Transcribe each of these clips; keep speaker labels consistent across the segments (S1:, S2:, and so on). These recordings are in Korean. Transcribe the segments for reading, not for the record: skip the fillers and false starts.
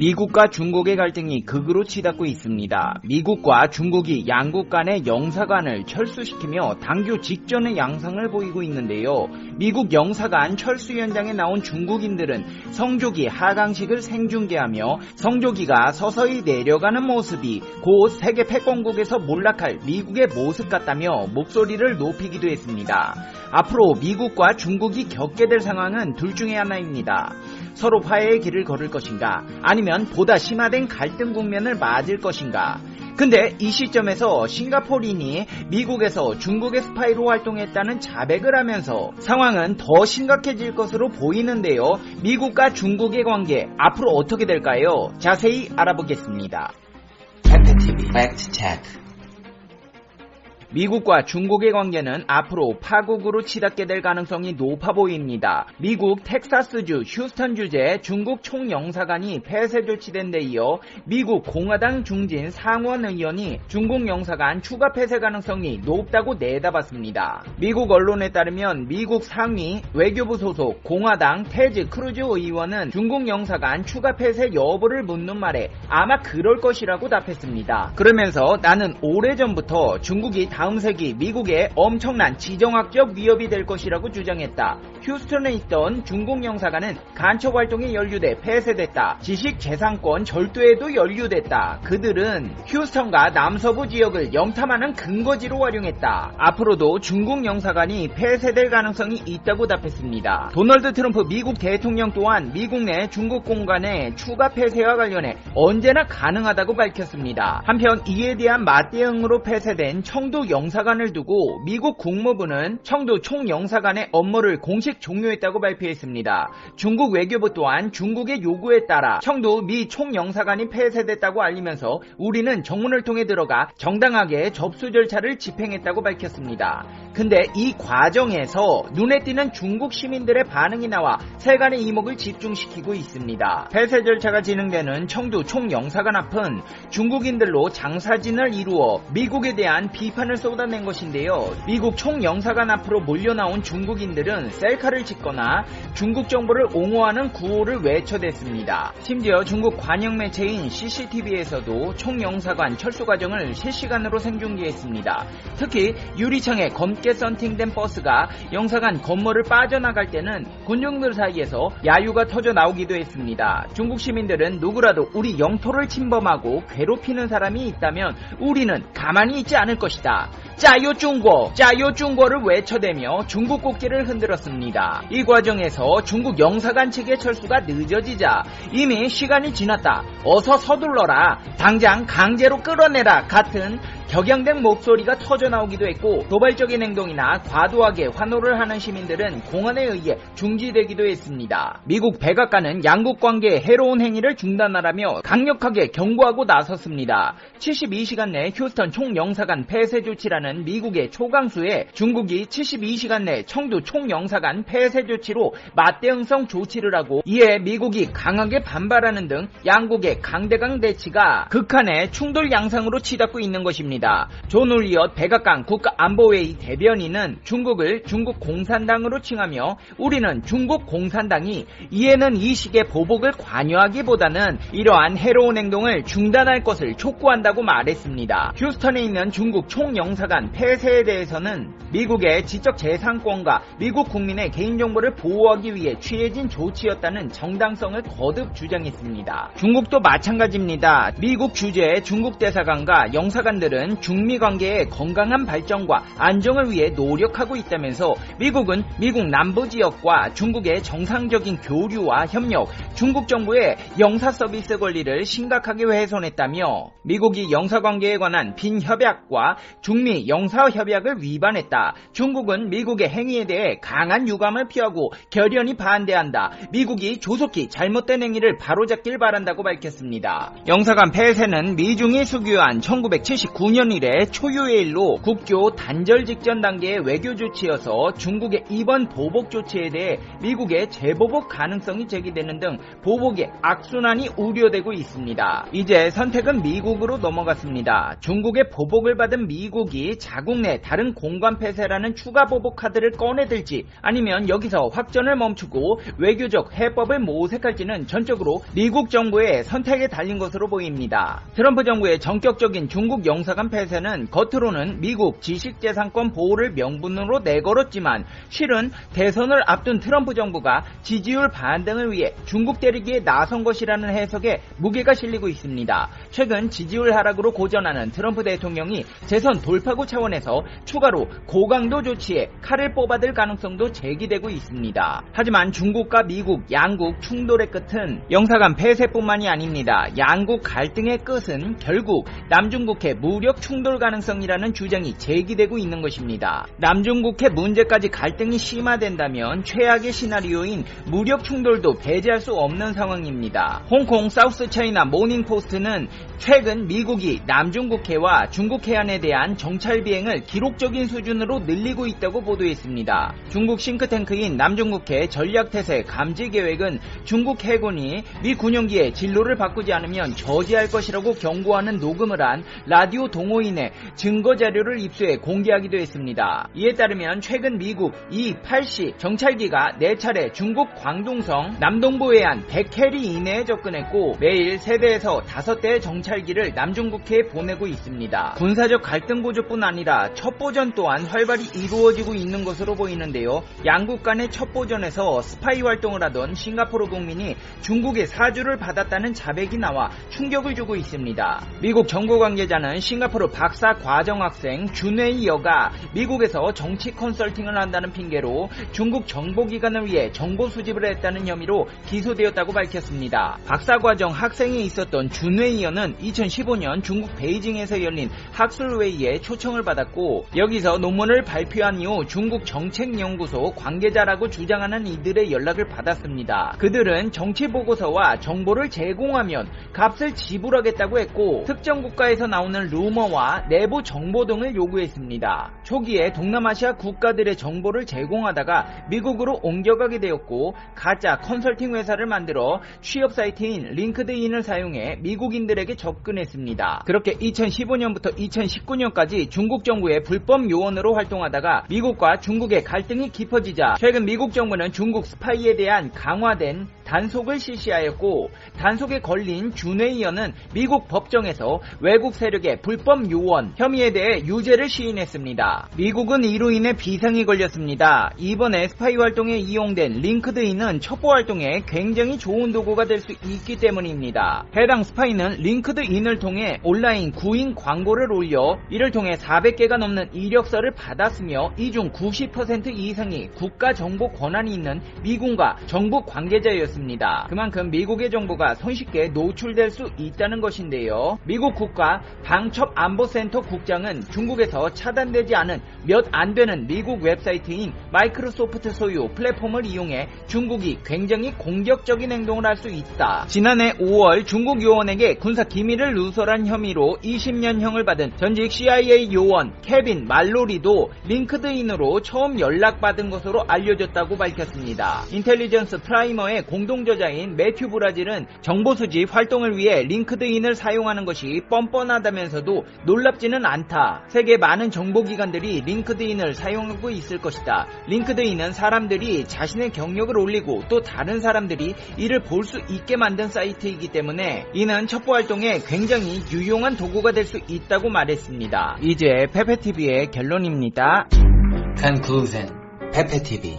S1: 미국과 중국의 갈등이 극으로 치닫고 있습니다. 미국과 중국이 양국 간의 영사관을 철수시키며 당교 직전의 양상을 보이고 있는데요. 미국 영사관 철수 현장에 나온 중국인들은 성조기 하강식을 생중계하며 성조기가 서서히 내려가는 모습이 곧 세계 패권국에서 몰락할 미국의 모습 같다며 목소리를 높이기도 했습니다. 앞으로 미국과 중국이 겪게 될 상황은 둘 중에 하나입니다. 서로 화해의 길을 걸을 것인가, 아니면 보다 심화된 갈등 국면을 맞을 것인가. 근데 이 시점에서 싱가포르인이 미국에서 중국의 스파이로 활동했다는 자백을 하면서 상황은 더 심각해질 것으로 보이는데요. 미국과 중국의 관계 앞으로 어떻게 될까요? 자세히 알아보겠습니다.
S2: 팩트TV 팩트체크.
S1: 미국과 중국의 관계는 앞으로 파국으로 치닫게 될 가능성이 높아 보입니다. 미국 텍사스주 휴스턴 주재 중국 총영사관이 폐쇄 조치된 데 이어 미국 공화당 중진 상원 의원이 중국 영사관 추가 폐쇄 가능성이 높다고 내다봤습니다. 미국 언론에 따르면 미국 상위 외교부 소속 공화당 테즈 크루즈 의원은 중국 영사관 추가 폐쇄 여부를 묻는 말에 아마 그럴 것이라고 답했습니다. 그러면서 나는 오래전부터 중국이 다음 세기 미국의 엄청난 지정학적 위협이 될 것이라고 주장했다. 휴스턴에 있던 중국 영사관은 간첩 활동에 연루돼 폐쇄됐다. 지식재산권 절도에도 연루됐다. 그들은 휴스턴과 남서부 지역을 염탐하는 근거지로 활용했다. 앞으로도 중국 영사관이 폐쇄될 가능성이 있다고 답했습니다. 도널드 트럼프 미국 대통령 또한 미국 내 중국 공간의 추가 폐쇄와 관련해 언제나 가능하다고 밝혔습니다. 한편 이에 대한 맞대응으로 폐쇄된 청도 영사관을 두고 미국 국무부는 청도 총영사관의 업무를 공식 종료했다고 발표했습니다. 중국 외교부 또한 중국의 요구에 따라 청도 미 총영사관이 폐쇄됐다고 알리면서 우리는 정문을 통해 들어가 정당하게 접수 절차를 집행했다고 밝혔습니다. 근데 이 과정에서 눈에 띄는 중국 시민들의 반응이 나와 세간의 이목을 집중시키고 있습니다. 폐쇄 절차가 진행되는 청도 총영사관 앞은 중국인들로 장사진을 이루어 미국에 대한 비판을 쏟아낸 것인데요. 미국 총영사관 앞으로 몰려나온 중국인들은 셀카를 찍거나 중국 정부를 옹호하는 구호를 외쳐댔습니다. 심지어 중국 관영 매체인 CCTV에서도 총영사관 철수 과정을 실시간으로 생중계했습니다. 특히 유리창에 검게 썬팅된 버스가 영사관 건물을 빠져나갈 때는 군중들 사이에서 야유가 터져 나오기도 했습니다. 중국 시민들은 누구라도 우리 영토를 침범하고 괴롭히는 사람이 있다면 우리는 가만히 있지 않을 것이다. 짜요 중국! 짜요 중국을 외쳐대며 중국 국기를 흔들었습니다. 이 과정에서 중국 영사관 측의 철수가 늦어지자 이미 시간이 지났다. 어서 서둘러라. 당장 강제로 끌어내라. 같은 격양된 목소리가 터져나오기도 했고 도발적인 행동이나 과도하게 환호를 하는 시민들은 공안에 의해 중지되기도 했습니다. 미국 백악관은 양국 관계의 해로운 행위를 중단하라며 강력하게 경고하고 나섰습니다. 72시간 내 휴스턴 총영사관 폐쇄 조치라는 미국의 초강수에 중국이 72시간 내 청도 총영사관 폐쇄 조치로 맞대응성 조치를 하고 이에 미국이 강하게 반발하는 등 양국의 강대강 대치가 극한의 충돌 양상으로 치닫고 있는 것입니다. 존 울리엇 백악관 국가안보회의 대변인은 중국을 중국 공산당으로 칭하며 우리는 중국 공산당이 이에는 이 식의 보복을 관여하기보다는 이러한 해로운 행동을 중단할 것을 촉구한다고 말했습니다. 휴스턴에 있는 중국 총영사관 폐쇄에 대해서는 미국의 지적재산권과 미국 국민의 개인정보를 보호하기 위해 취해진 조치였다는 정당성을 거듭 주장했습니다. 중국도 마찬가지입니다. 미국 주재의 중국 대사관과 영사관들은 중미 관계의 건강한 발전과 안정을 위해 노력하고 있다면서 미국은 미국 남부 지역과 중국의 정상적인 교류와 협력, 중국 정부의 영사 서비스 권리를 심각하게 훼손했다며 미국이 영사 관계에 관한 빈 협약과 중미 영사 협약을 위반했다. 중국은 미국의 행위에 대해 강한 유감을 표하고 결연히 반대한다. 미국이 조속히 잘못된 행위를 바로잡길 바란다고 밝혔습니다. 영사관 폐쇄는 미중이 수교한 1979년 5년 이래 초유의 일로 국교 단절 직전 단계의 외교 조치여서 중국의 이번 보복 조치에 대해 미국의 재보복 가능성이 제기되는 등 보복의 악순환이 우려되고 있습니다. 이제 선택은 미국으로 넘어갔습니다. 중국의 보복을 받은 미국이 자국 내 다른 공간 폐쇄라는 추가 보복 카드를 꺼내들지 아니면 여기서 확전을 멈추고 외교적 해법을 모색할지는 전적으로 미국 정부의 선택에 달린 것으로 보입니다. 트럼프 정부의 전격적인 중국 영사관 폐쇄는 겉으로는 미국 지식재산권 보호를 명분으로 내걸었지만 실은 대선을 앞둔 트럼프 정부가 지지율 반등을 위해 중국 때리기에 나선 것이라는 해석에 무게가 실리고 있습니다. 최근 지지율 하락으로 고전하는 트럼프 대통령이 재선 돌파구 차원에서 추가로 고강도 조치에 칼을 뽑아들 가능성도 제기되고 있습니다. 하지만 중국과 미국 양국 충돌의 끝은 영사관 폐쇄뿐만이 아닙니다. 양국 갈등의 끝은 결국 남중국해 무력 충돌 가능성이라는 주장이 제기되고 있는 것입니다. 남중국해 문제까지 갈등이 심화된다면 최악의 시나리오인 무력 충돌도 배제할 수 없는 상황입니다. 홍콩 사우스차이나 모닝포스트는 최근 미국이 남중국해와 중국 해안에 대한 정찰 비행을 기록적인 수준으로 늘리고 있다고 보도했습니다. 중국 싱크탱크인 남중국해 전략태세 감지 계획은 중국 해군이 미 군용기의 진로를 바꾸지 않으면 저지할 것이라고 경고하는 녹음을 한 라디오 동호인의 증거 자료를 입수해 공개하기도 했습니다. 이에 따르면 최근 미국 E-8C 정찰기가 4차례 중국 광둥성 남동부 해안 100캐리 이내에 접근했고 매일 3대에서 5대의 정찰기를 남중국해에 보내고 있습니다. 군사적 갈등 고조뿐 아니라 첩보전 또한 활발히 이루어지고 있는 것으로 보이는데요. 양국 간의 첩보전에서 스파이 활동을 하던 싱가포르 국민이 중국의 사주를 받았다는 자백이 나와 충격을 주고 있습니다. 미국 정부 관계자는 싱가포르 박사 과정학생 준웨이 여가 미국에서 정치 컨설팅을 한다는 핑계로 중국 정보기관을 위해 정보 수집을 했다는 혐의로 기소되었다고 밝혔습니다. 박사과정 학생에 있었던 준웨이 여는 2015년 중국 베이징에서 열린 학술회의에 초청을 받았고 여기서 논문을 발표한 이후 중국 정책연구소 관계자라고 주장하는 이들의 연락을 받았습니다. 그들은 정치보고서와 정보를 제공하면 값을 지불하겠다고 했고 특정 국가에서 나오는 루머와 내부 정보 등을 요구했습니다. 초기에 동남아시아 국가들의 정보를 제공하다가 미국으로 옮겨가게 되었고 가짜 컨설팅 회사를 만들어 취업 사이트인 링크드인을 사용해 미국인들에게 접근했습니다. 그렇게 2015년부터 2019년까지 중국 정부의 불법 요원으로 활동하다가 미국과 중국의 갈등이 깊어지자 최근 미국 정부는 중국 스파이에 대한 강화된 단속을 실시하였고 단속에 걸린 준웨이어는 미국 법정에서 외국 세력의 불법 요원 혐의에 대해 유죄를 시인했습니다. 미국은 이로 인해 비상이 걸렸습니다. 이번에 스파이 활동에 이용된 링크드인은 첩보 활동에 굉장히 좋은 도구가 될 수 있기 때문입니다. 해당 스파이는 링크드인을 통해 온라인 구인 광고를 올려 이를 통해 400개가 넘는 이력서를 받았으며 이 중 90% 이상이 국가정보 권한이 있는 미군과 정부 관계자였습니다. 그만큼 미국의 정보가 손쉽게 노출될 수 있다는 것인데요. 미국 국가 방첩안보센터 국장은 중국에서 차단되지 않은 몇 안 되는 미국 웹사이트인 마이크로소프트 소유 플랫폼을 이용해 중국이 굉장히 공격적인 행동을 할 수 있다. 지난해 5월 중국 요원에게 군사 기밀을 누설한 혐의로 20년형을 받은 전직 CIA 요원 케빈 말로리도 링크드인으로 처음 연락받은 것으로 알려졌다고 밝혔습니다. 인텔리전스 프라이머의 공동저자인 매튜 브라질은 정보 수집 활동을 위해 링크드인을 사용하는 것이 뻔뻔하다면서도 놀랍지는 않다. 세계 많은 정보기관들이 링크드인을 사용하고 있을 것이다. 링크드인은 사람들이 자신의 경력을 올리고 또 다른 사람들이 이를 볼 수 있게 만든 사이트이기 때문에 이는 첩보활동에 굉장히 유용한 도구가 될 수 있다고 말했습니다. 이제 페페TV의 결론입니다.
S2: Conclusion. Pepe TV.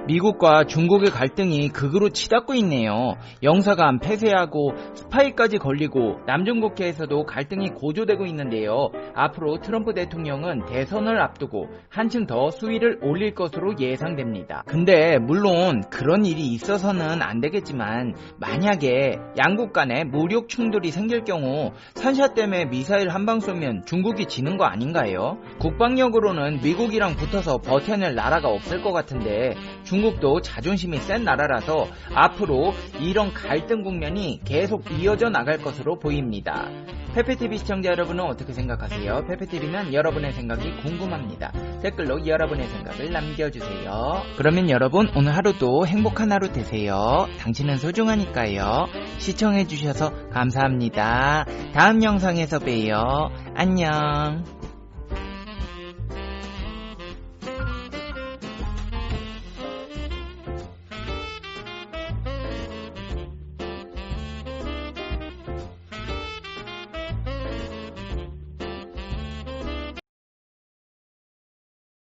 S1: 미국과 중국의 갈등이 극으로 치닫고 있네요. 영사관 폐쇄하고 스파이까지 걸리고 남중국해에서도 갈등이 고조되고 있는데요. 앞으로 트럼프 대통령은 대선을 앞두고 한층 더 수위를 올릴 것으로 예상됩니다. 근데 물론 그런 일이 있어서는 안 되겠지만 만약에 양국 간에 무력 충돌이 생길 경우 산샤 때문에 미사일 한 방 쏘면 중국이 지는 거 아닌가요? 국방력으로는 미국이랑 붙어서 버텨낼 나라가 없을 것 같은데 중국도 자존심이 센 나라라서 앞으로 이런 갈등 국면이 계속 이어질 이어져 나갈 것으로 보입니다. 페페TV 시청자 여러분은 어떻게 생각하세요? 페페TV는 여러분의 생각이 궁금합니다. 댓글로 여러분의 생각을 남겨주세요. 그러면 여러분 오늘 하루도 행복한 하루 되세요. 당신은 소중하니까요. 시청해주셔서 감사합니다. 다음 영상에서 봬요. 안녕.